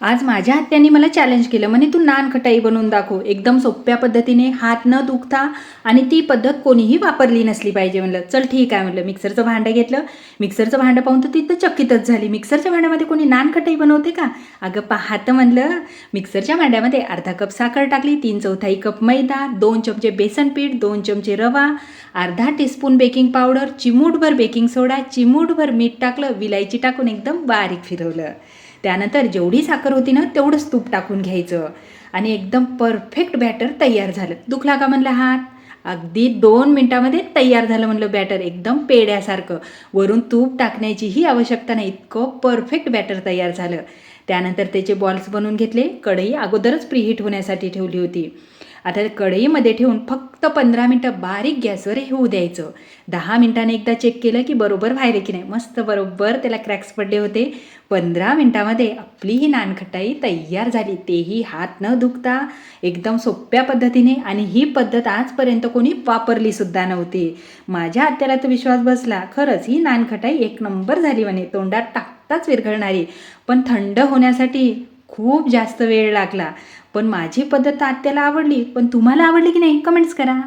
आज माझ्या आत्याने मला चॅलेंज केलं, म्हणे तू नान खटाई बनवून दाखव एकदम सोप्या पद्धतीने, हात न दुखता, आणि ती पद्धत कोणीही वापरली नसली पाहिजे. म्हणलं चल ठीक आहे. म्हणलं मिक्सरचं भांडं घेतलं. मिक्सरचं भांडं पाहून तर तिथं चकितच झाली. मिक्सरच्या भांड्यामध्ये कोणी नान खटाई बनवते का? अगं पाहतं म्हणलं. मिक्सरच्या भांड्यामध्ये अर्धा कप साखर टाकली, 3/4 कप मैदा, 2 चमचे बेसन पीठ, 2 चमचे रवा, अर्धा टीस्पून बेकिंग पावडर, चिमूटभर बेकिंग सोडा, चिमूटभर मीठ टाकलं, विलायची टाकून एकदम बारीक फिरवलं. त्यानंतर जेवढी साखर होती ना तेवढंच तूप टाकून घ्यायचं आणि एकदम परफेक्ट बॅटर तयार झालं. दुखला का म्हणलं हात? अगदी 2 मिनिटामध्ये तयार झालं म्हणलं बॅटर, एकदम पेड्यासारखं. वरून तूप टाकण्याचीही आवश्यकता नाही, इतकं परफेक्ट बॅटर तयार झालं. त्यानंतर त्याचे बॉल्स बनवून घेतले. कढई अगोदरच प्रीहीट होण्यासाठी ठेवली होती. आता कढईमध्ये ठेवून फक्त 15 मिनटं बारीक गॅसवर होऊ द्यायचं. 10 मिनिटांनी एकदा चेक केलं की बरोबर व्हायला की नाही. मस्त बरोबर त्याला क्रॅक्स पडले होते. 15 मिनिटामध्ये आपली ही नानखटाई तयार झाली, तेही हात न दुखता, एकदम सोप्या पद्धतीने. आणि ही पद्धत आजपर्यंत कोणी वापरलीसुद्धा नव्हती. माझ्या आत्याला तर विश्वास बसला. खरंच ही नानखटाई 1 नंबर झाली म्हणे, तोंडात टाकताच विरघळणारी. पण थंड होण्यासाठी खूप जास्त वेळ लागला. पण माझी पद्धत आत्याला आवडली. पण तुम्हाला आवडली की नाही? कमेंट्स करा.